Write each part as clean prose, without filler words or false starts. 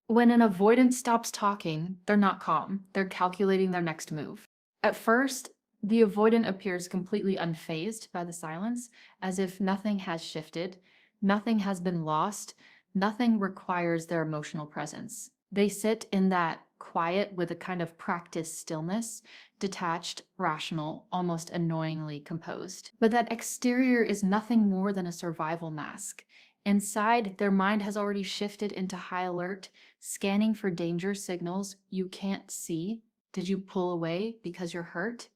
When an avoidant stops talking, they're not calm. They're calculating their next move. At first, the avoidant appears completely unfazed by the silence, as if nothing has shifted, nothing has been lost, nothing requires their emotional presence. They sit in that quiet with a kind of practiced stillness, detached, rational, almost annoyingly composed. But that exterior is nothing more than a survival mask. Inside, their mind has already shifted into high alert, scanning for danger signals you can't see. Did you pull away because you're hurt?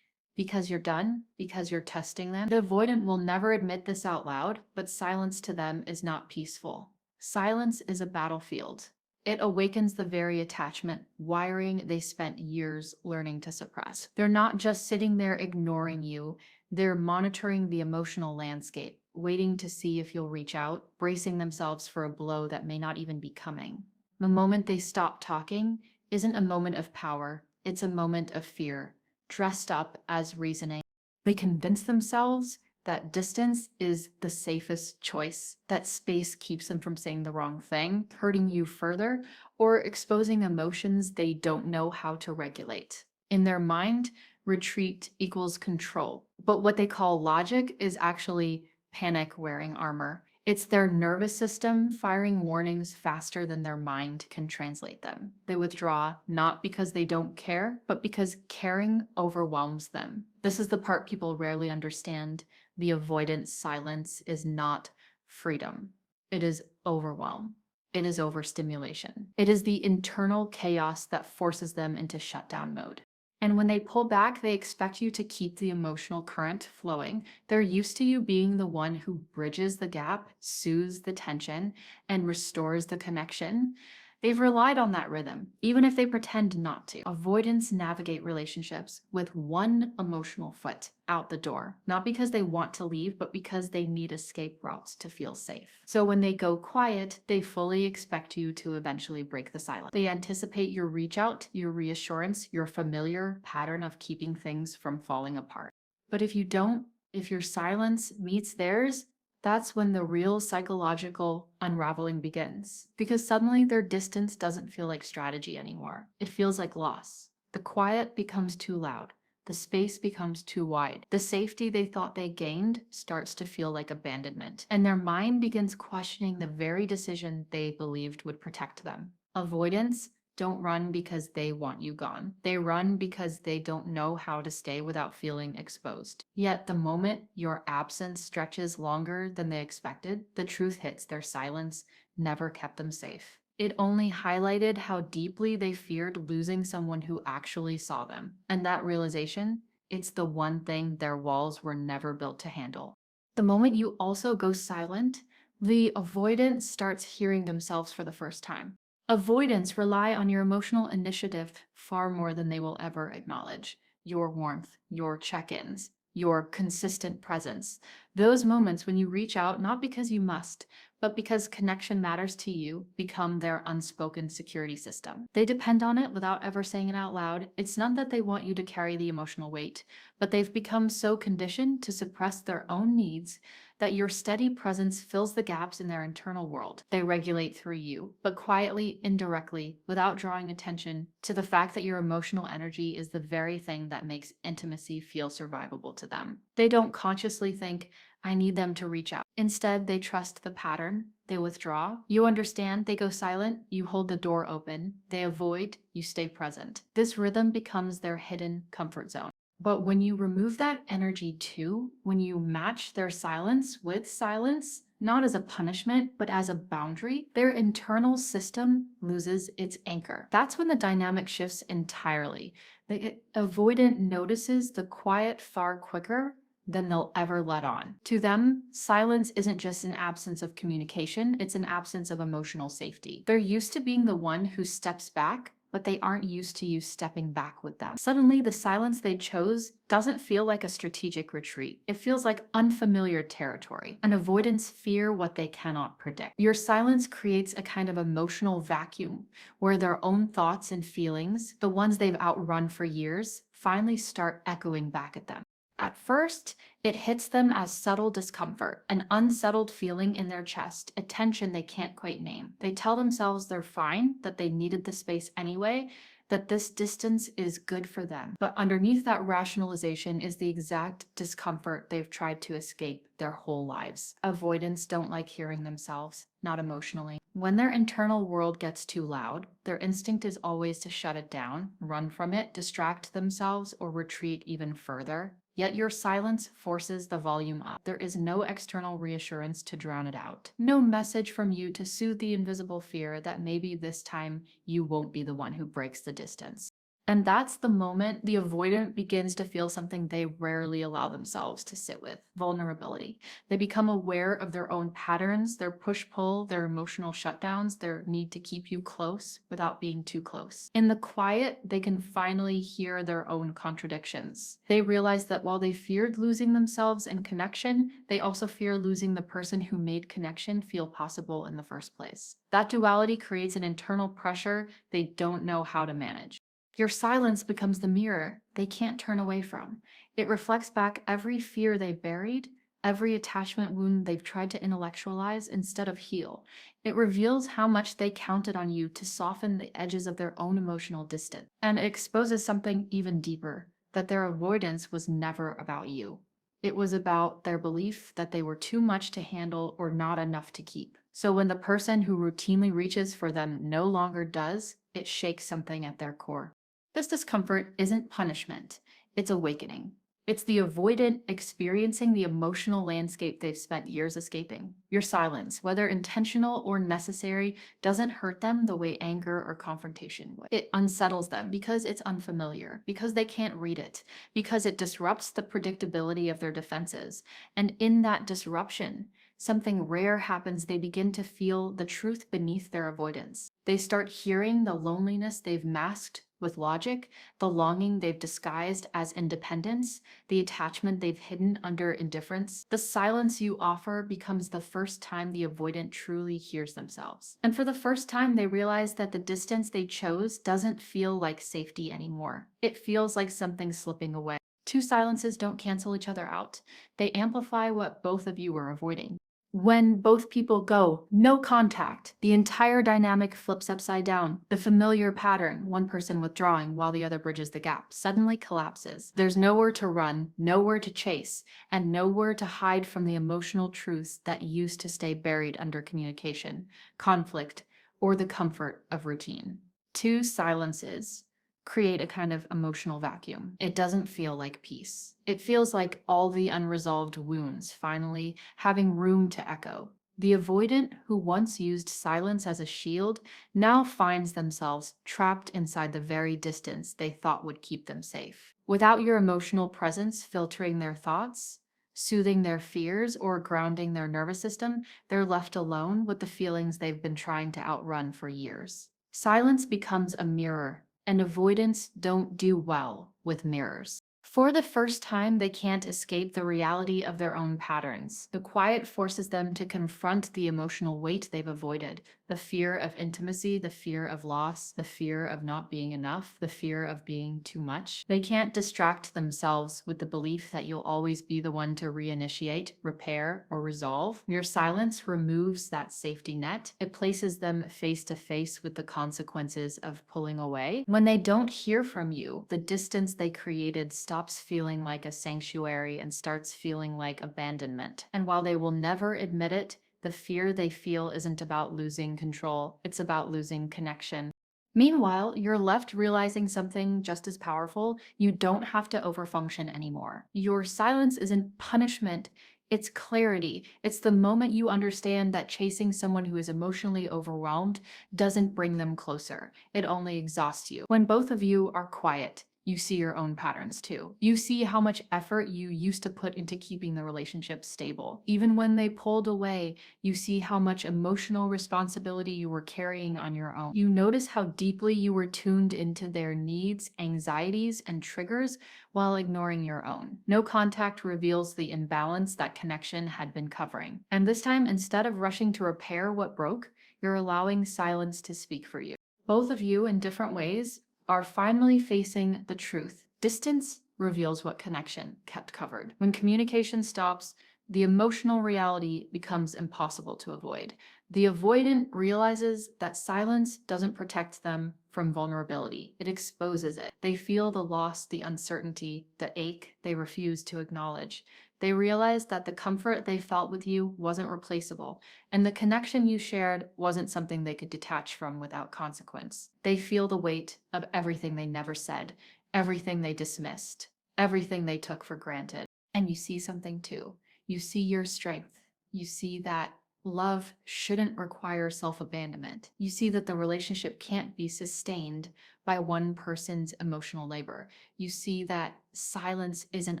Because you're done? Because you're testing them? The avoidant will never admit this out loud, but silence to them is not peaceful. Silence is a battlefield. It awakens the very attachment wiring they spent years learning to suppress. They're not just sitting there ignoring you, they're monitoring the emotional landscape, waiting to see if you'll reach out, bracing themselves for a blow that may not even be coming. The moment they stop talking isn't a moment of power, it's a moment of fear, dressed up as reasoning. They convince themselves that distance is the safest choice, that space keeps them from saying the wrong thing, hurting you further, or exposing emotions they don't know how to regulate. In their mind, retreat equals control. But what they call logic is actually panic wearing armor. It's their nervous system firing warnings faster than their mind can translate them. They withdraw not because they don't care, but because caring overwhelms them. This is the part people rarely understand. The avoidant silence is not freedom. It is overwhelm. It is overstimulation. It is the internal chaos that forces them into shutdown mode. And when they pull back, they expect you to keep the emotional current flowing. They're used to you being the one who bridges the gap, soothes the tension, and restores the connection. They've relied on that rhythm, even if they pretend not to. Avoidants navigate relationships with one emotional foot out the door, not because they want to leave, but because they need escape routes to feel safe. So when they go quiet, they fully expect you to eventually break the silence. They anticipate your reach out, your reassurance, your familiar pattern of keeping things from falling apart. But if you don't, if your silence meets theirs, that's when the real psychological unraveling begins. Because suddenly their distance doesn't feel like strategy anymore. It feels like loss. The quiet becomes too loud. The space becomes too wide. The safety they thought they gained starts to feel like abandonment. And their mind begins questioning the very decision they believed would protect them. Avoidance don't run because they want you gone. They run because they don't know how to stay without feeling exposed. Yet the moment your absence stretches longer than they expected, the truth hits: their silence never kept them safe. It only highlighted how deeply they feared losing someone who actually saw them. And that realization, it's the one thing their walls were never built to handle. The moment you also go silent, the avoidant starts hearing themselves for the first time. Avoidants rely on your emotional initiative far more than they will ever acknowledge. Your warmth, your check-ins, your consistent presence. Those moments when you reach out, not because you must, but because connection matters to you, become their unspoken security system. They depend on it without ever saying it out loud. It's not that they want you to carry the emotional weight, but they've become so conditioned to suppress their own needs that your steady presence fills the gaps in their internal world. They regulate through you, but quietly, indirectly, without drawing attention to the fact that your emotional energy is the very thing that makes intimacy feel survivable to them. They don't consciously think, I need them to reach out. Instead, they trust the pattern. They withdraw. You understand, they go silent. You hold the door open. They avoid. You stay present. This rhythm becomes their hidden comfort zone. But when you remove that energy too, when you match their silence with silence, not as a punishment, but as a boundary, their internal system loses its anchor. That's when the dynamic shifts entirely. The avoidant notices the quiet far quicker than they'll ever let on. To them, silence isn't just an absence of communication, it's an absence of emotional safety. They're used to being the one who steps back, but they aren't used to you stepping back with them. Suddenly, the silence they chose doesn't feel like a strategic retreat. It feels like unfamiliar territory. And avoidants fear what they cannot predict. Your silence creates a kind of emotional vacuum where their own thoughts and feelings, the ones they've outrun for years, finally start echoing back at them. At first, it hits them as subtle discomfort, an unsettled feeling in their chest, a tension they can't quite name. They tell themselves they're fine, that they needed the space anyway, that this distance is good for them. But underneath that rationalization is the exact discomfort they've tried to escape their whole lives. Avoidants don't like hearing themselves, not emotionally. When their internal world gets too loud, their instinct is always to shut it down, run from it, distract themselves, or retreat even further. Yet your silence forces the volume up. There is no external reassurance to drown it out. No message from you to soothe the invisible fear that maybe this time you won't be the one who breaks the distance. And that's the moment the avoidant begins to feel something they rarely allow themselves to sit with: vulnerability. They become aware of their own patterns, their push-pull, their emotional shutdowns, their need to keep you close without being too close. In the quiet, they can finally hear their own contradictions. They realize that while they feared losing themselves and connection, they also fear losing the person who made connection feel possible in the first place. That duality creates an internal pressure they don't know how to manage. Your silence becomes the mirror they can't turn away from. It reflects back every fear they buried, every attachment wound they've tried to intellectualize instead of heal. It reveals how much they counted on you to soften the edges of their own emotional distance. And it exposes something even deeper: that their avoidance was never about you. It was about their belief that they were too much to handle or not enough to keep. So when the person who routinely reaches for them no longer does, it shakes something at their core. This discomfort isn't punishment, it's awakening. It's the avoidant experiencing the emotional landscape they've spent years escaping. Your silence, whether intentional or necessary, doesn't hurt them the way anger or confrontation would. It unsettles them because it's unfamiliar, because they can't read it, because it disrupts the predictability of their defenses. And in that disruption, something rare happens. They begin to feel the truth beneath their avoidance. They start hearing the loneliness they've masked with logic, the longing they've disguised as independence, the attachment they've hidden under indifference. The silence you offer becomes the first time the avoidant truly hears themselves. And for the first time, they realize that the distance they chose doesn't feel like safety anymore. It feels like something slipping away. Two silences don't cancel each other out. They amplify what both of you were avoiding. When both people go, no contact, the entire dynamic flips upside down. The familiar pattern, one person withdrawing while the other bridges the gap, suddenly collapses. There's nowhere to run, nowhere to chase, and nowhere to hide from the emotional truths that used to stay buried under communication, conflict, or the comfort of routine. Two silences create a kind of emotional vacuum. It doesn't feel like peace. It feels like all the unresolved wounds finally having room to echo. The avoidant who once used silence as a shield now finds themselves trapped inside the very distance they thought would keep them safe. Without your emotional presence filtering their thoughts, soothing their fears, or grounding their nervous system, they're left alone with the feelings they've been trying to outrun for years. Silence becomes a mirror, and avoidants don't do well with mirrors. For the first time, they can't escape the reality of their own patterns. The quiet forces them to confront the emotional weight they've avoided: the fear of intimacy, the fear of loss, the fear of not being enough, the fear of being too much. They can't distract themselves with the belief that you'll always be the one to reinitiate, repair, or resolve. Your silence removes that safety net. It places them face to face with the consequences of pulling away. When they don't hear from you, the distance they created stops feeling like a sanctuary and starts feeling like abandonment. And while they will never admit it, the fear they feel isn't about losing control, it's about losing connection. Meanwhile, you're left realizing something just as powerful: you don't have to overfunction anymore. Your silence isn't punishment, it's clarity. It's the moment you understand that chasing someone who is emotionally overwhelmed doesn't bring them closer. It only exhausts you. When both of you are quiet, you see your own patterns too. You see how much effort you used to put into keeping the relationship stable. Even when they pulled away, you see how much emotional responsibility you were carrying on your own. You notice how deeply you were tuned into their needs, anxieties, and triggers while ignoring your own. No contact reveals the imbalance that connection had been covering. And this time, instead of rushing to repair what broke, you're allowing silence to speak for you. Both of you, in different ways, are finally facing the truth. Distance reveals what connection kept covered. When communication stops, the emotional reality becomes impossible to avoid. The avoidant realizes that silence doesn't protect them from vulnerability, it exposes it. They feel the loss, the uncertainty, the ache they refuse to acknowledge. They realize that the comfort they felt with you wasn't replaceable, and the connection you shared wasn't something they could detach from without consequence. They feel the weight of everything they never said, everything they dismissed, everything they took for granted. And you see something too. You see your strength. You see that love shouldn't require self abandonment. You see that the relationship can't be sustained by one person's emotional labor. You see that silence isn't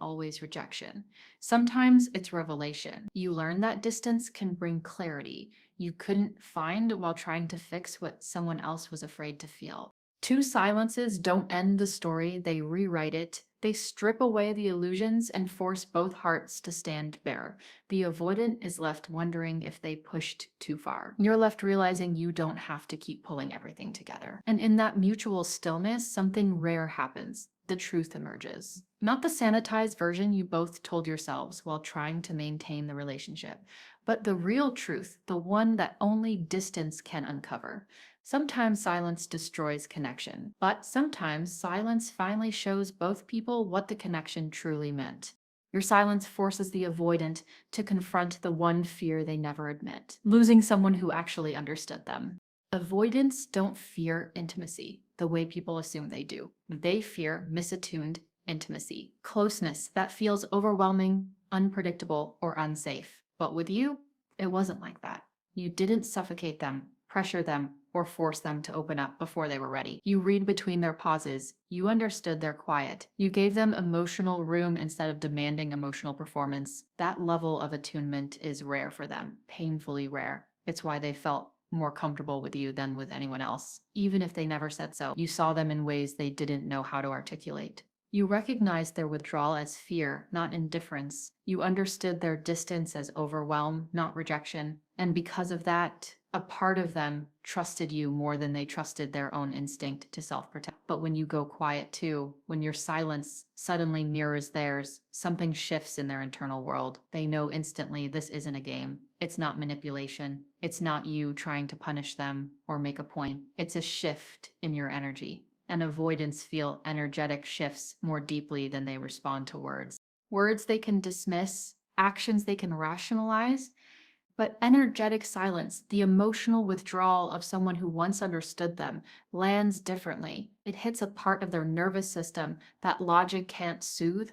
always rejection. Sometimes it's revelation. You learn that distance can bring clarity you couldn't find while trying to fix what someone else was afraid to feel. Two silences don't end the story, they rewrite it. They strip away the illusions and force both hearts to stand bare. The avoidant is left wondering if they pushed too far. You're left realizing you don't have to keep pulling everything together. And in that mutual stillness, something rare happens. The truth emerges. Not the sanitized version you both told yourselves while trying to maintain the relationship, but the real truth, the one that only distance can uncover. Sometimes silence destroys connection, but sometimes silence finally shows both people what the connection truly meant. Your silence forces the avoidant to confront the one fear they never admit, losing someone who actually understood them. Avoidants don't fear intimacy the way people assume they do. They fear misattuned intimacy, closeness that feels overwhelming, unpredictable, or unsafe. But with you, it wasn't like that. You didn't suffocate them, pressure them, or force them to open up before they were ready. You read between their pauses. You understood their quiet. You gave them emotional room instead of demanding emotional performance. That level of attunement is rare for them, painfully rare. It's why they felt more comfortable with you than with anyone else. Even if they never said so, you saw them in ways they didn't know how to articulate. You recognized their withdrawal as fear, not indifference. You understood their distance as overwhelm, not rejection. And because of that, a part of them trusted you more than they trusted their own instinct to self-protect. But when you go quiet too, when your silence suddenly mirrors theirs, something shifts in their internal world. They know instantly this isn't a game. It's not manipulation. It's not you trying to punish them or make a point. It's a shift in your energy. And avoidants feel energetic shifts more deeply than they respond to words. Words they can dismiss, actions they can rationalize, but energetic silence, the emotional withdrawal of someone who once understood them, lands differently. It hits a part of their nervous system that logic can't soothe.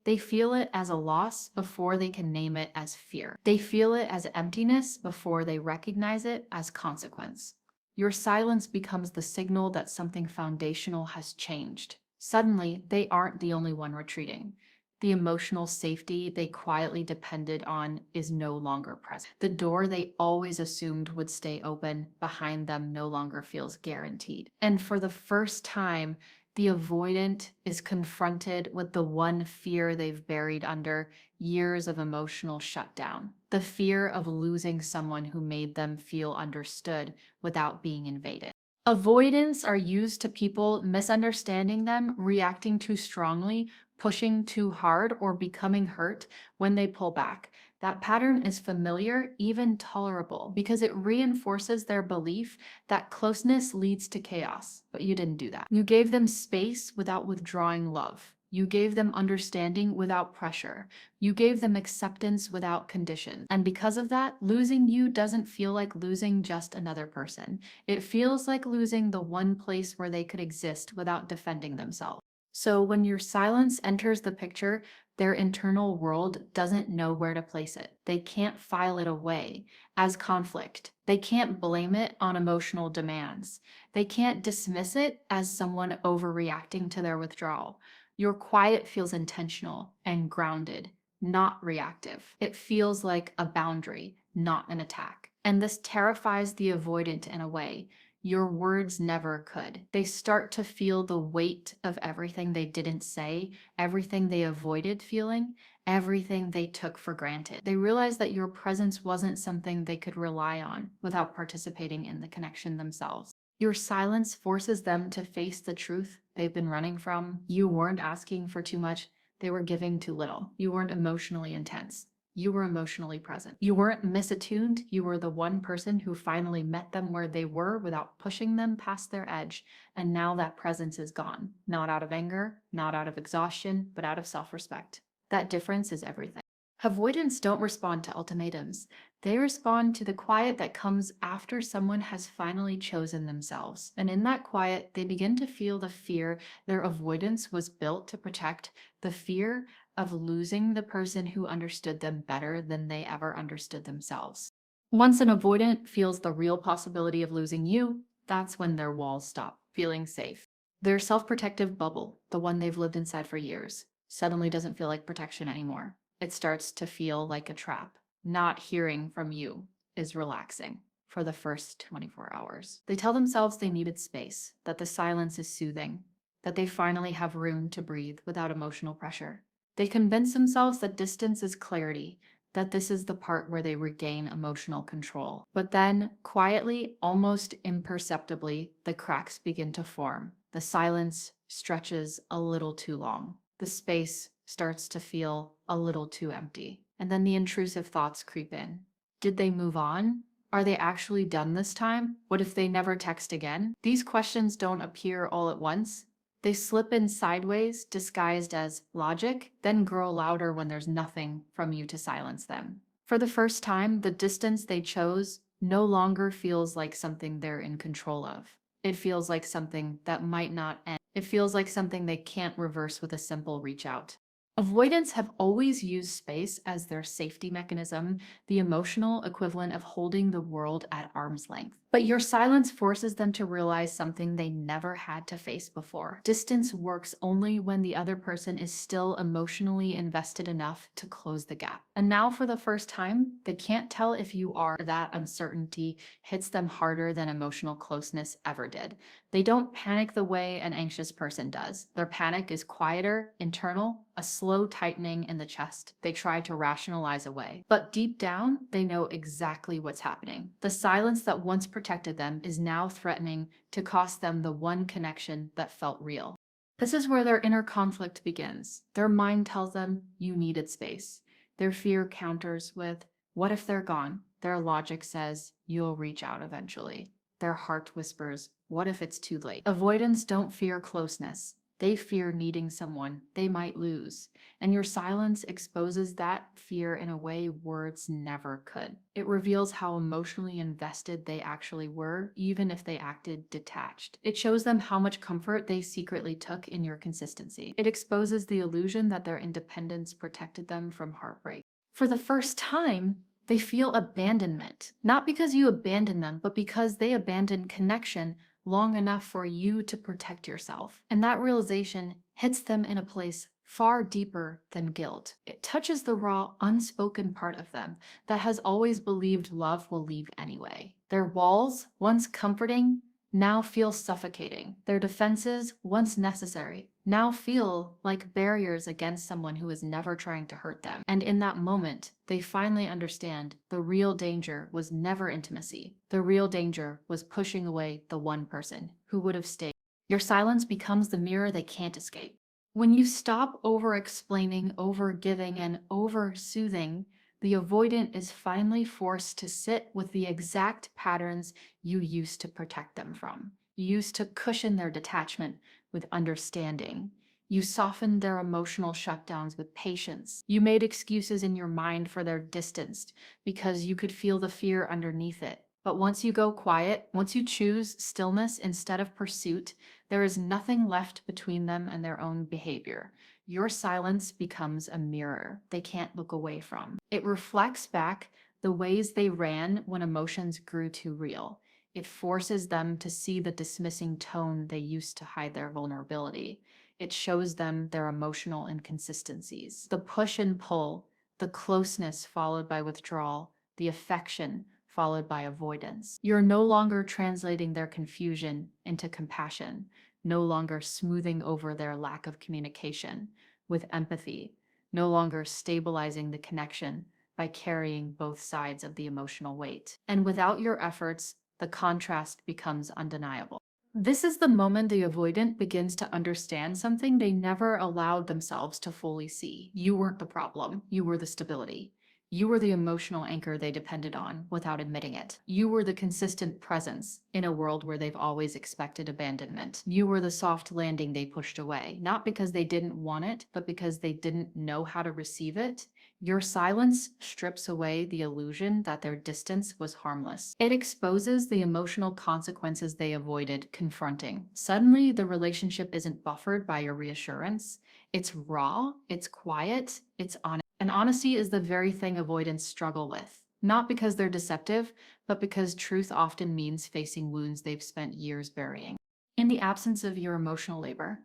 They feel it as a loss before they can name it as fear. They feel it as emptiness before they recognize it as consequence. Your silence becomes the signal that something foundational has changed. Suddenly, they aren't the only one retreating. The emotional safety they quietly depended on is no longer present. The door they always assumed would stay open behind them no longer feels guaranteed. And for the first time, the avoidant is confronted with the one fear they've buried under years of emotional shutdown. The fear of losing someone who made them feel understood without being invaded. Avoidants are used to people misunderstanding them, reacting too strongly, pushing too hard, or becoming hurt when they pull back. That pattern is familiar, even tolerable, because it reinforces their belief that closeness leads to chaos. But you didn't do that. You gave them space without withdrawing love. You gave them understanding without pressure. You gave them acceptance without condition. And because of that, losing you doesn't feel like losing just another person. It feels like losing the one place where they could exist without defending themselves. So when your silence enters the picture, their internal world doesn't know where to place it. They can't file it away as conflict. They can't blame it on emotional demands. They can't dismiss it as someone overreacting to their withdrawal. Your quiet feels intentional and grounded, not reactive. It feels like a boundary, not an attack. And this terrifies the avoidant in a way your words never could. They start to feel the weight of everything they didn't say, everything they avoided feeling, everything they took for granted. They realize that your presence wasn't something they could rely on without participating in the connection themselves. Your silence forces them to face the truth they've been running from. You weren't asking for too much, they were giving too little. You weren't emotionally intense. You were emotionally present. You weren't misattuned. You were the one person who finally met them where they were without pushing them past their edge. And now that presence is gone. Not out of anger, not out of exhaustion, but out of self respect. That difference is everything. Avoidants don't respond to ultimatums. They respond to the quiet that comes after someone has finally chosen themselves. And in that quiet, they begin to feel the fear their avoidance was built to protect, the fear of losing the person who understood them better than they ever understood themselves. Once an avoidant feels the real possibility of losing you, that's when their walls stop feeling safe. Their self protective bubble, the one they've lived inside for years, suddenly doesn't feel like protection anymore. It starts to feel like a trap. Not hearing from you is relaxing for the first 24 hours. They tell themselves they needed space, that the silence is soothing, that they finally have room to breathe without emotional pressure. They convince themselves that distance is clarity, that this is the part where they regain emotional control. But then, quietly, almost imperceptibly, the cracks begin to form. The silence stretches a little too long. The space starts to feel a little too empty. And then the intrusive thoughts creep in. Did they move on? Are they actually done this time? What if they never text again? These questions don't appear all at once. They slip in sideways, disguised as logic, then grow louder when there's nothing from you to silence them. For the first time, the distance they chose no longer feels like something they're in control of. It feels like something that might not end. It feels like something they can't reverse with a simple reach out. Avoidants have always used space as their safety mechanism, the emotional equivalent of holding the world at arm's length. But your silence forces them to realize something they never had to face before. Distance works only when the other person is still emotionally invested enough to close the gap. And now, for the first time, they can't tell if you are. That uncertainty hits them harder than emotional closeness ever did. They don't panic the way an anxious person does. Their panic is quieter, internal, a slow tightening in the chest they try to rationalize away. But deep down, they know exactly what's happening. The silence that once protected them is now threatening to cost them the one connection that felt real. This is where their inner conflict begins. Their mind tells them you needed space. Their fear counters with, what if they're gone? Their logic says you'll reach out eventually. Their heart whispers, what if it's too late? Avoidants don't fear closeness. They fear needing someone they might lose. And your silence exposes that fear in a way words never could. It reveals how emotionally invested they actually were, even if they acted detached. It shows them how much comfort they secretly took in your consistency. It exposes the illusion that their independence protected them from heartbreak. For the first time, they feel abandonment, not because you abandoned them, but because they abandoned connection long enough for you to protect yourself. And that realization hits them in a place far deeper than guilt. It touches the raw, unspoken part of them that has always believed love will leave anyway. Their walls, once comforting, now feel suffocating. Their defenses, once necessary, now feel like barriers against someone who is never trying to hurt them. And in that moment, they finally understand the real danger was never intimacy. The real danger was pushing away the one person who would have stayed. Your silence becomes the mirror they can't escape. When you stop over-explaining, over-giving, and over-soothing, the avoidant is finally forced to sit with the exact patterns you used to protect them from. You used to cushion their detachment with understanding. You softened their emotional shutdowns with patience. You made excuses in your mind for their distance because you could feel the fear underneath it. But once you go quiet, once you choose stillness instead of pursuit, there is nothing left between them and their own behavior. Your silence becomes a mirror they can't look away from. It reflects back the ways they ran when emotions grew too real. It forces them to see the dismissing tone they used to hide their vulnerability. It shows them their emotional inconsistencies. The push and pull, the closeness followed by withdrawal, the affection followed by avoidance. You're no longer translating their confusion into compassion, no longer smoothing over their lack of communication with empathy, no longer stabilizing the connection by carrying both sides of the emotional weight. And without your efforts, The contrast becomes undeniable. This is the moment the avoidant begins to understand something they never allowed themselves to fully see. You weren't the problem, you were the stability. You were the emotional anchor they depended on without admitting it. You were the consistent presence in a world where they've always expected abandonment. You were the soft landing they pushed away, not because they didn't want it, but because they didn't know how to receive it. Your silence strips away the illusion that their distance was harmless. It exposes the emotional consequences they avoided confronting. Suddenly, the relationship isn't buffered by your reassurance. It's raw, it's quiet, it's honest. And honesty is the very thing avoidants struggle with. Not because they're deceptive, but because truth often means facing wounds they've spent years burying. In the absence of your emotional labor,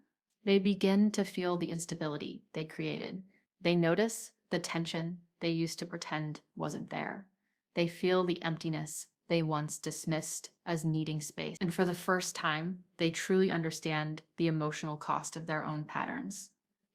they begin to feel the instability they created. They notice the tension they used to pretend wasn't there. They feel the emptiness they once dismissed as needing space. And for the first time, they truly understand the emotional cost of their own patterns.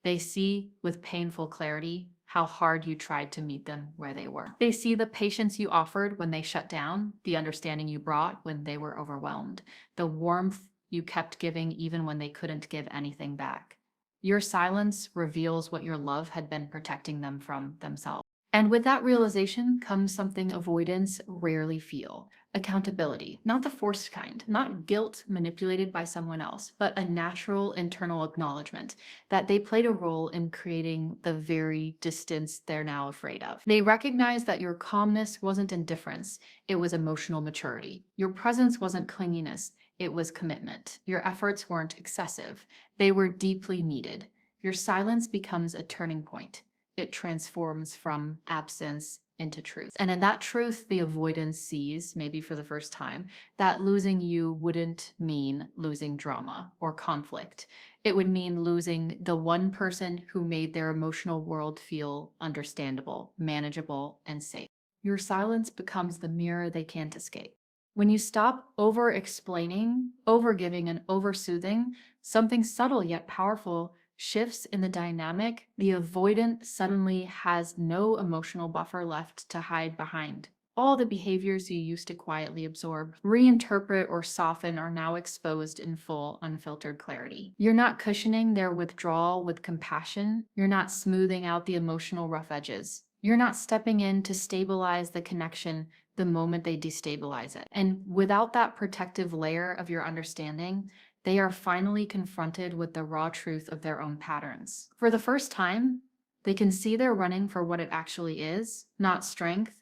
They see with painful clarity how hard you tried to meet them where they were. They see the patience you offered when they shut down, the understanding you brought when they were overwhelmed, the warmth you kept giving even when they couldn't give anything back. Your silence reveals what your love had been protecting them from themselves. And with that realization comes something avoidants rarely feel: accountability. Not the forced kind, not guilt manipulated by someone else, but a natural internal acknowledgement that they played a role in creating the very distance they're now afraid of. They recognize that your calmness wasn't indifference, it was emotional maturity. Your presence wasn't clinginess, it was commitment. Your efforts weren't excessive, they were deeply needed. Your silence becomes a turning point. It transforms from absence into truth. And in that truth, the avoidance sees, maybe for the first time, that losing you wouldn't mean losing drama or conflict. It would mean losing the one person who made their emotional world feel understandable, manageable, and safe. Your silence becomes the mirror they can't escape. When you stop over-explaining, over-giving, and over-soothing, something subtle yet powerful shifts in the dynamic. The avoidant suddenly has no emotional buffer left to hide behind. All the behaviors you used to quietly absorb, reinterpret, or soften are now exposed in full, unfiltered clarity. You're not cushioning their withdrawal with compassion. You're not smoothing out the emotional rough edges. You're not stepping in to stabilize the connection the moment they destabilize it. And without that protective layer of your understanding, they are finally confronted with the raw truth of their own patterns. For the first time, they can see they're running for what it actually is: not strength,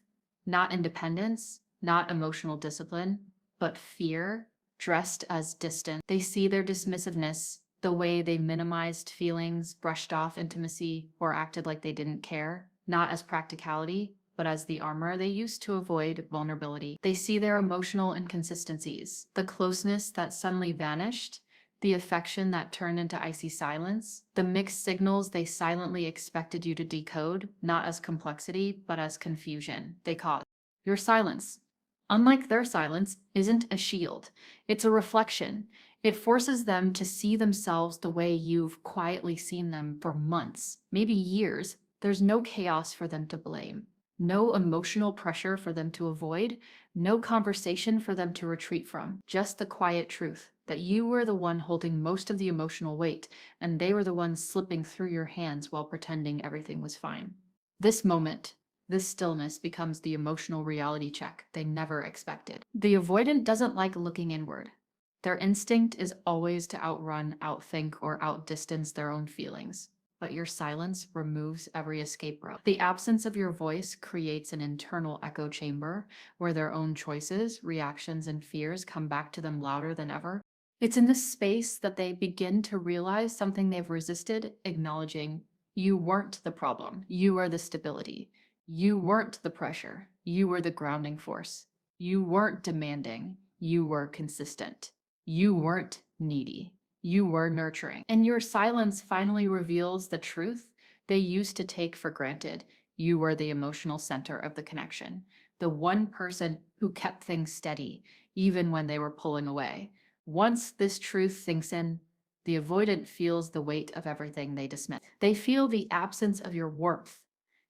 not independence, not emotional discipline, but fear dressed as distance. They see their dismissiveness, the way they minimized feelings, brushed off intimacy, or acted like they didn't care, not as practicality, but as the armor they used to avoid vulnerability. They see their emotional inconsistencies, the closeness that suddenly vanished, the affection that turned into icy silence, the mixed signals they silently expected you to decode, not as complexity, but as confusion they caused. Your silence, unlike their silence, isn't a shield. It's a reflection. It forces them to see themselves the way you've quietly seen them for months, maybe years. There's no chaos for them to blame, no emotional pressure for them to avoid, no conversation for them to retreat from. Just the quiet truth that you were the one holding most of the emotional weight, and they were the ones slipping through your hands while pretending everything was fine. This moment, this stillness becomes the emotional reality check they never expected. The avoidant doesn't like looking inward. Their instinct is always to outrun, outthink, or outdistance their own feelings. But your silence removes every escape route. The absence of your voice creates an internal echo chamber where their own choices, reactions, and fears come back to them louder than ever. It's in this space that they begin to realize something they've resisted, acknowledging: you weren't the problem, you are the stability. You weren't the pressure, you were the grounding force. You weren't demanding, you were consistent. You weren't needy, you were nurturing. And your silence finally reveals the truth they used to take for granted. You were the emotional center of the connection, the one person who kept things steady, even when they were pulling away. Once this truth sinks in, the avoidant feels the weight of everything they dismiss. They feel the absence of your warmth.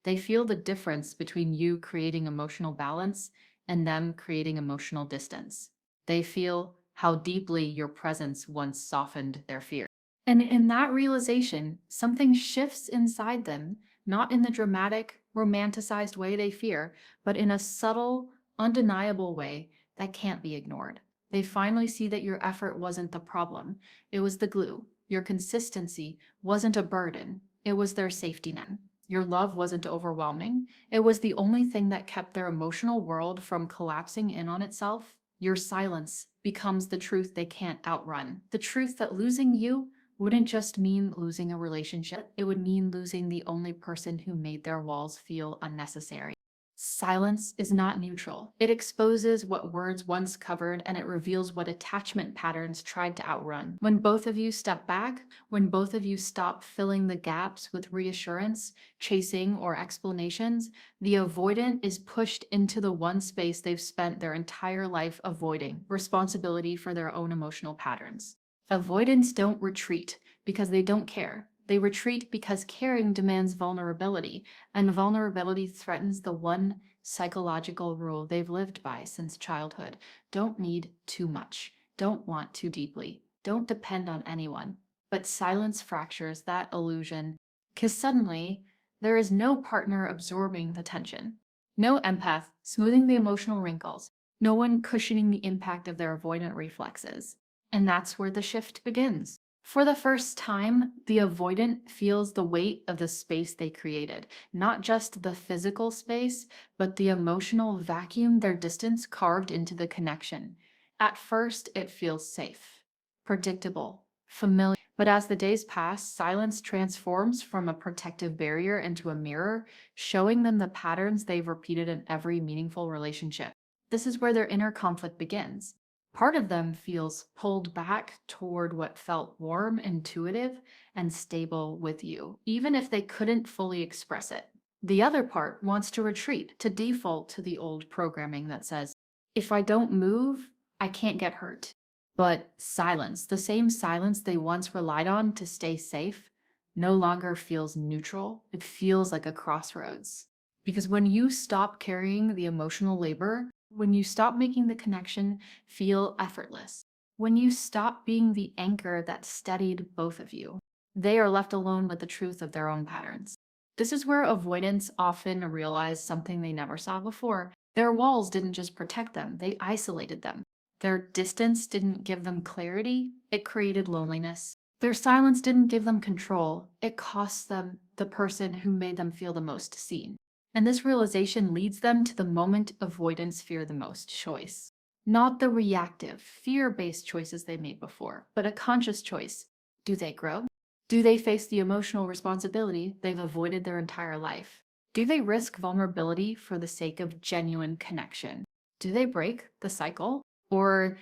They feel the difference between you creating emotional balance and them creating emotional distance. They feel how deeply your presence once softened their fear. And in that realization, something shifts inside them, not in the dramatic, romanticized way they fear, but in a subtle, undeniable way that can't be ignored. They finally see that your effort wasn't the problem, it was the glue. Your consistency wasn't a burden, it was their safety net. Your love wasn't overwhelming, it was the only thing that kept their emotional world from collapsing in on itself. Your silence becomes the truth they can't outrun. The truth that losing you wouldn't just mean losing a relationship, it would mean losing the only person who made their walls feel unnecessary. Silence is not neutral. It exposes what words once covered and it reveals what attachment patterns tried to outrun. When both of you step back, when both of you stop filling the gaps with reassurance, chasing, or explanations, the avoidant is pushed into the one space they've spent their entire life avoiding: responsibility for their own emotional patterns. Avoidants don't retreat because they don't care. They retreat because caring demands vulnerability, and vulnerability threatens the one psychological rule they've lived by since childhood. Don't need too much. Don't want too deeply. Don't depend on anyone. But silence fractures that illusion because suddenly there is no partner absorbing the tension, no empath smoothing the emotional wrinkles, no one cushioning the impact of their avoidant reflexes. And that's where the shift begins. For the first time, the avoidant feels the weight of the space they created, not just the physical space, but the emotional vacuum their distance carved into the connection. At first, it feels safe, predictable, familiar. But as the days pass, silence transforms from a protective barrier into a mirror, showing them the patterns they've repeated in every meaningful relationship. This is where their inner conflict begins. Part of them feels pulled back toward what felt warm, intuitive, and stable with you, even if they couldn't fully express it. The other part wants to retreat, to default to the old programming that says, if I don't move, I can't get hurt. But silence, the same silence they once relied on to stay safe, no longer feels neutral. It feels like a crossroads. Because when you stop carrying the emotional labor, when you stop making the connection feel effortless, when you stop being the anchor that steadied both of you, they are left alone with the truth of their own patterns. This is where avoidants often realize something they never saw before. Their walls didn't just protect them, they isolated them. Their distance didn't give them clarity, it created loneliness. Their silence didn't give them control, it cost them the person who made them feel the most seen. And this realization leads them to the moment avoidants fear the most: choice. Not the reactive, fear-based choices they made before, but a conscious choice. Do they grow? Do they face the emotional responsibility they've avoided their entire life? Do they risk vulnerability for the sake of genuine connection? Do they break the cycle? Or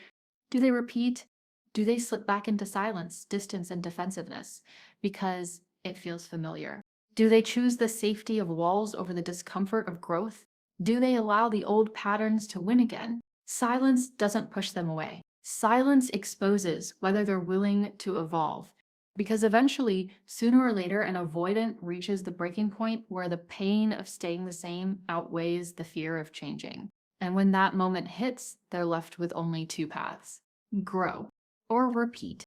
do they repeat? Do they slip back into silence, distance, and defensiveness because it feels familiar? Do they choose the safety of walls over the discomfort of growth? Do they allow the old patterns to win again? Silence doesn't push them away. Silence exposes whether they're willing to evolve. Because eventually, sooner or later, an avoidant reaches the breaking point where the pain of staying the same outweighs the fear of changing. And when that moment hits, they're left with only two paths: grow or repeat.